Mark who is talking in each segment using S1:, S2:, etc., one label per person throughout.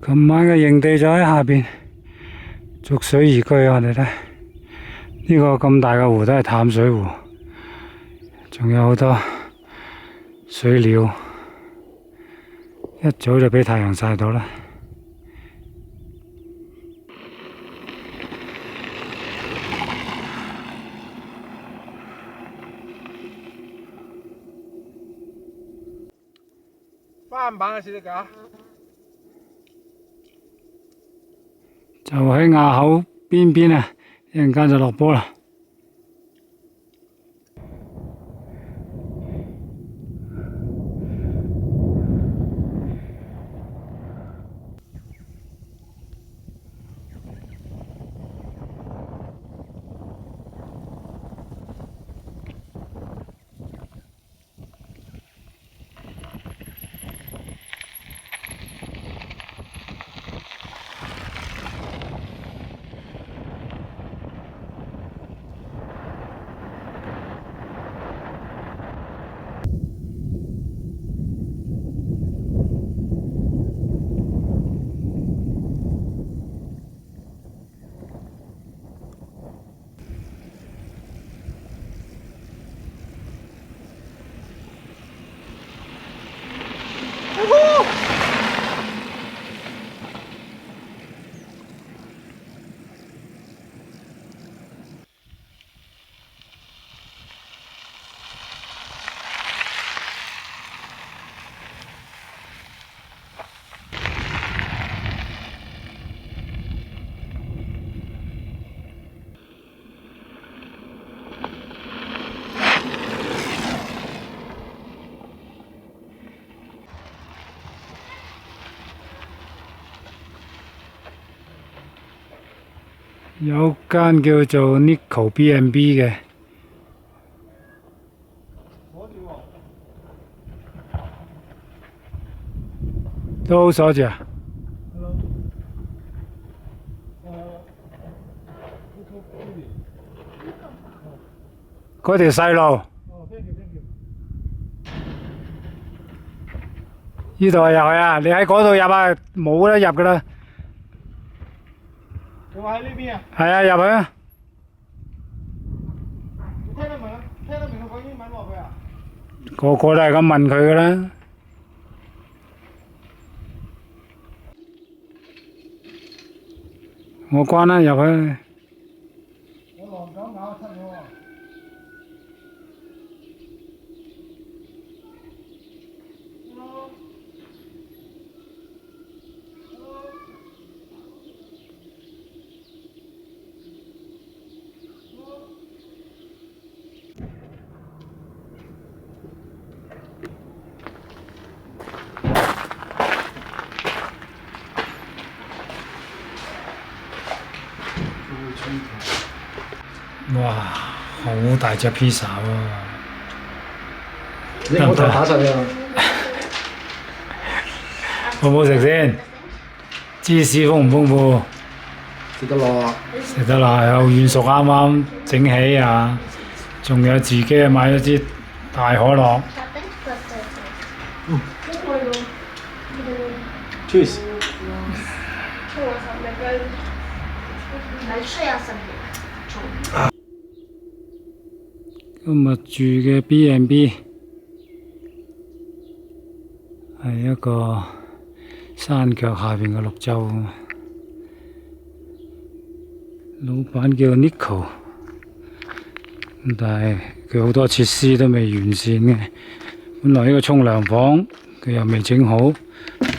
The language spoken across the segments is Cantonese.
S1: 琴晚嘅營地就喺下邊，逐水而居啊！我哋睇呢個咁大嘅湖都係淡水湖，仲有好多水鳥，一早就俾太陽曬到啦。
S2: 翻版嘅先得㗎。
S1: 就喺埡口邊邊啊，一陣間就落波啦。有間叫做 Nico B&B 嘅，都好鎖住啊！嗰條細路，呢度係入去啊！你喺嗰度入啊，冇得入噶啦。
S2: 我喺呢邊啊。
S1: 係啊，入去啊！
S2: 你聽得明啊？聽得明我講英文落去啊？
S1: 個個都係咁問佢噶啦。我關啦，入去。
S2: 我狼狗咬親我喎。
S1: 哇，好大隻披薩喎！
S2: 你冇頭打實啊！
S1: 好唔好食先？芝士豐唔豐富？
S2: 食得落。
S1: 食得啦，有軟熟啱啱整起啊！仲有自己買咗支大可樂。
S2: Cheers。
S1: 今日住嘅 B&B 係一個山腳下邊嘅綠洲，老闆叫 Nico， 但係佢好多設施都未完善嘅。本來呢個沖涼房佢又未整好，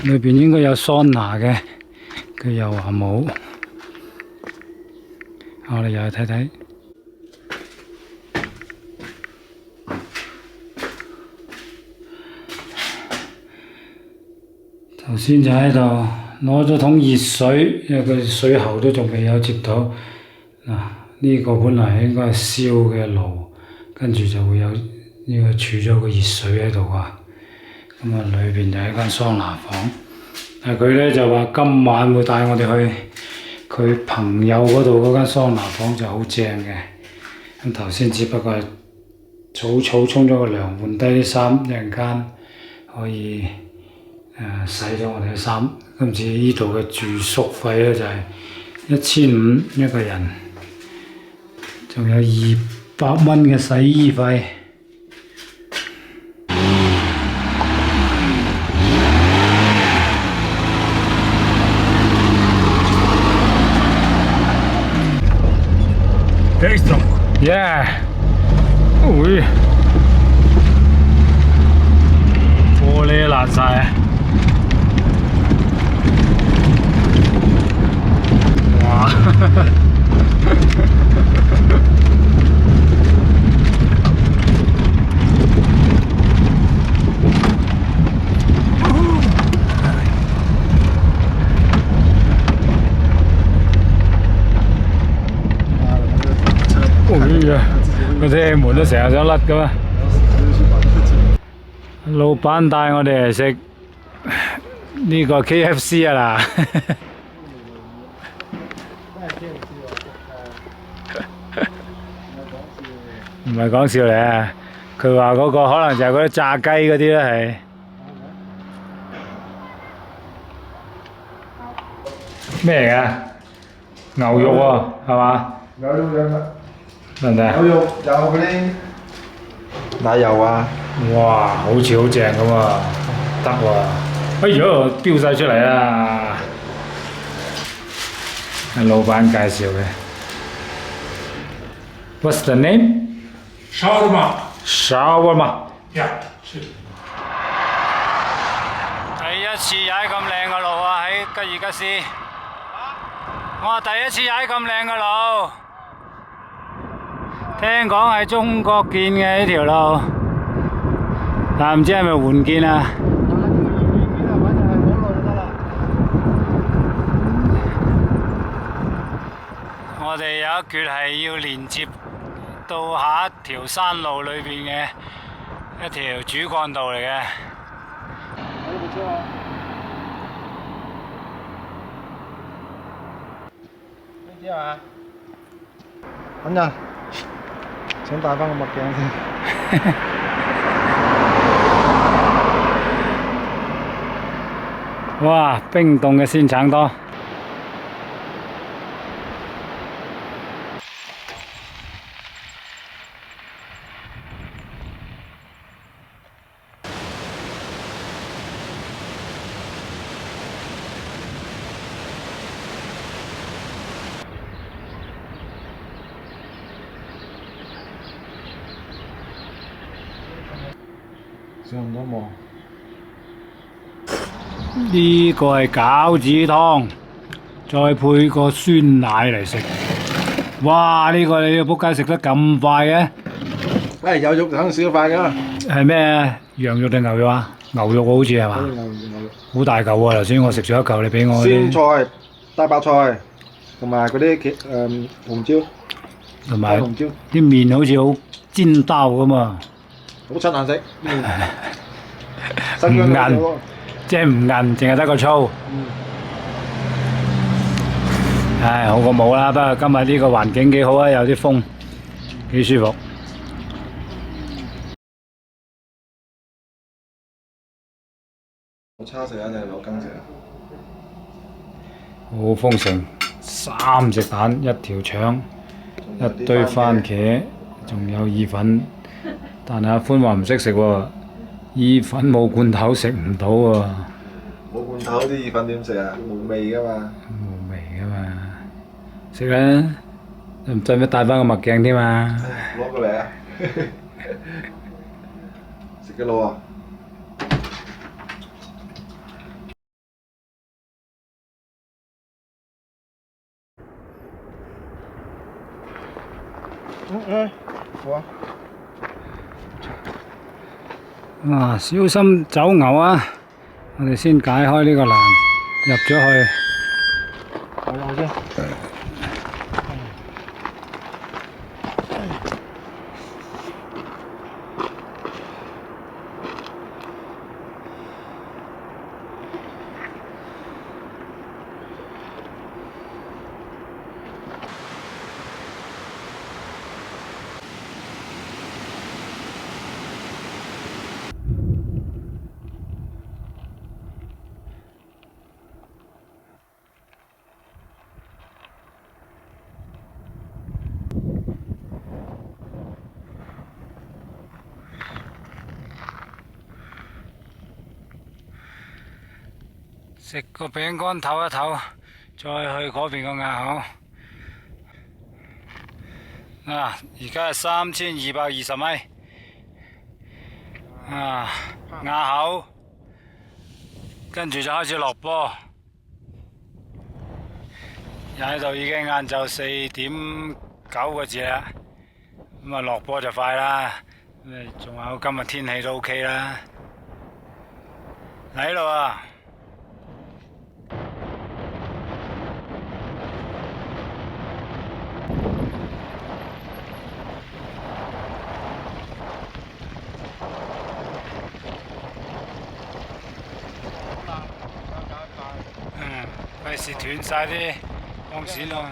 S1: 裏邊應該有桑拿嘅，佢又話冇。我哋又去睇睇。頭先就喺度攞咗桶熱水，因為佢水喉都仲未有接到。嗱，呢個本來應該係燒嘅爐，跟住就會有呢個儲咗個熱水喺度啊。咁啊，裏邊就係一間桑拿房。但係佢咧就話今晚會帶我哋去佢朋友嗰度嗰間桑拿房，就好正嘅。咁頭先只不過係草草沖咗個涼，換低啲衫，一陣間可以洗咗我哋嘅衫。今次呢度嘅住宿費咧就係1500一個人，仲有200蚊嘅洗衣費。Yeah， 會玻璃爛晒。哇！嗰啲門都成日想甩噶嘛。老闆帶我哋嚟食呢個 KFC 啊啦！唔係講笑嚟，佢話嗰個可能就係嗰啲炸雞嗰啲咧係。咩嚟㗎？牛肉喎，係嘛？
S2: 牛肉有乜？
S1: 得唔得啊？
S2: 牛肉有嗰啲奶油啊！
S1: 哇，好似好正咁啊！得喎，哎呦，飆晒出嚟啦！係老闆介紹嘅。What's the name?
S3: Shawarma.
S1: Shawarma。
S3: Yeah.
S1: 第一次踩咁靚嘅路啊，喺吉爾吉斯。我話第一次踩咁靚嘅路，聽講係中國建嘅呢條路，但唔知係咪援建啊？我哋有一橛係要連接到下一條山路裏邊嘅一條主幹道嚟嘅。
S2: 呢啲啊，等陣，請戴翻個墨鏡先。
S1: 哇！冰凍嘅鮮橙多。
S2: 上唔到網。
S1: 呢個係餃子湯，再配個酸奶嚟食。哇！呢個你個仆街食得咁快嘅？
S2: 喂，有肉肯少塊㗎。
S1: 係咩？羊肉定牛肉啊？牛肉好似係嘛？
S2: 牛肉。
S1: 好大嚿喎！頭先我食咗一嚿，你俾我
S2: 酸
S1: 啲。
S2: 菜、大白菜，同埋嗰啲紅椒。
S1: 同埋
S2: 紅椒。
S1: 啲麵好似好煎刀咁啊！
S2: 好出顏色。
S1: 唔韌，即係唔韌，淨係得個粗。唉，好過冇啦。不過今日呢個環境幾好啊，有啲風，幾舒服。
S2: 攞叉食啊，定係攞羹食啊？
S1: 好豐盛，3隻蛋，1條腸，一堆番茄，仲有意粉。但係阿歡話唔識食喎，意粉冇罐頭食唔到喎。
S2: 冇罐頭啲意粉點食啊？冇味㗎嘛。
S1: 冇味㗎嘛，食啦，使唔使帶翻個墨鏡添啊？
S2: 攞過嚟啊！食嘅咯喎。好啊。
S1: 啊，小心走牛啊！我哋先解開呢個欄，入咗去。
S2: 我入去先。
S1: 食個餅乾唞一唞，再去嗰邊個埡口。而家係3220米。埡口，跟住就開始落波。喺度已經晏晝4:09個字啦。咁啊落波就快啦。仲有今日天氣都 OK 啦。嚟咯啊！費事斷晒啲光線咯。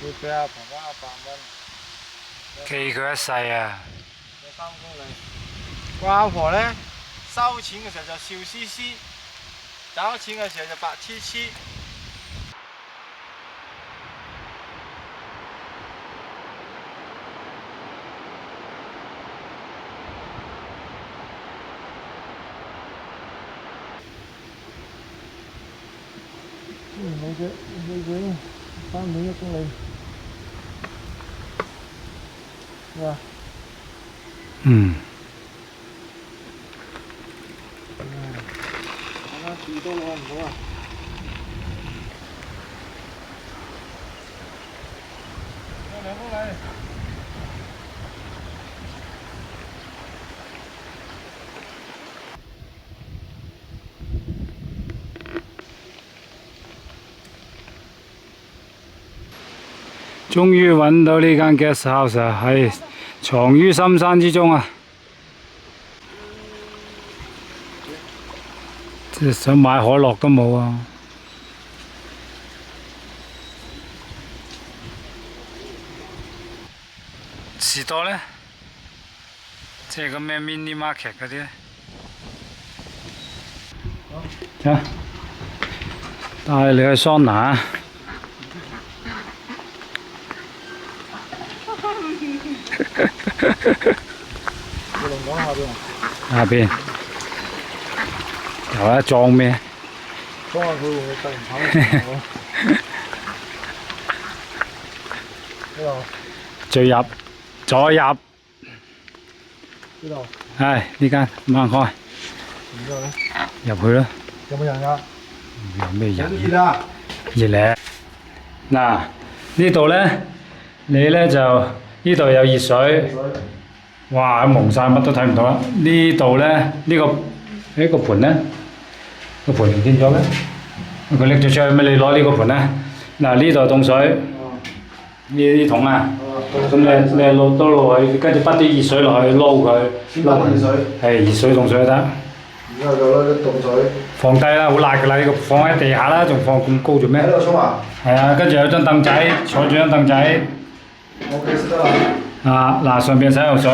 S2: 要俾阿婆婆100蚊，
S1: 記佢一世啊！
S2: 有3公里。個阿婆呢，收錢嘅時候就笑嘻嘻，找錢嘅時候就白痴痴。冇嘅，3.1公里。係嘛？大家住都攞唔到啊！有2公里。
S1: 終於揾到呢間 guest house 啊，係藏於深山之中啊！即係想買可樂都冇啊！士多呢？即係個咩 mini market 嗰啲呢？啊！帶你去桑拿。
S2: 你龍崗下邊啊？
S1: 下邊有得裝咩？
S2: 裝下佢會唔會突然跑嚟我？呢度。
S1: 最入，左入。
S2: 呢度。
S1: 係呢間掹開。
S2: 然之後呢？
S1: 入去啦。
S2: 有冇人㗎？
S1: 有咩人？
S2: 好熱啊！
S1: 熱咧。嗱，呢度咧，你咧就呢度有熱水。哇！蒙晒乜都睇唔到啦。呢度咧，呢個個盤咧，個盤唔見咗嘅，佢拎咗出去咪你攞呢個盤咧？嗱呢度凍水，呢啲桶啊，咁你落倒落去，跟住揼啲熱水落去撈佢，
S2: 先揼熱水，
S1: 係熱水凍水就得。
S2: 然後就攞啲凍水
S1: 放低啦，好辣㗎啦！呢個放喺地下啦，仲放咁高做咩？
S2: 喺度沖啊
S1: 係啊，跟住有張凳仔，坐住張凳仔。
S2: ，OK 先得啦。
S1: 啊嗱，上邊洗頭水。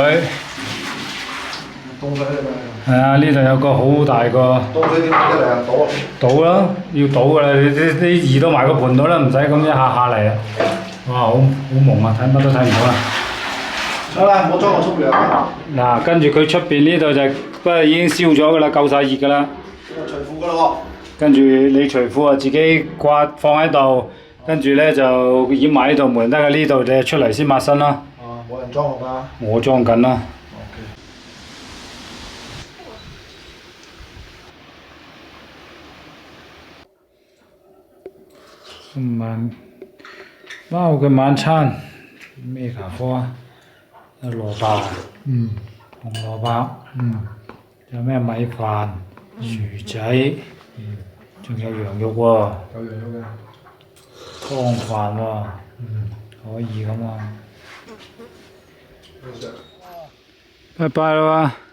S2: 凍水嚟㗎。
S1: 係啊，呢度有個好大個。
S2: 凍水點攞出嚟啊？倒。
S1: 倒啦，要倒㗎啦！你移到埋個盤度啦，唔使咁一下下嚟啊！哇，好蒙啊，睇乜都睇唔到啊！
S2: 好啦，我裝個沖涼。
S1: 嗱，跟住佢出邊呢度就不過已經燒咗㗎啦，夠晒熱㗎啦。
S2: 除褲㗎咯
S1: 跟住你除褲啊，自己掛放喺度，跟住咧就掩埋呢度門得嘅，呢度你出嚟先抹身啦。
S2: 喎。冇人裝我㗎。
S1: 我裝緊啦。
S2: OK。
S1: 今晚貓嘅晚餐咩咖啡啊？有蘿蔔，紅蘿蔔，有咩米飯、薯仔，仲有羊肉喎，
S2: 有羊肉嘅。
S1: 湯飯喎，可以咁啊！拜拜啦喎！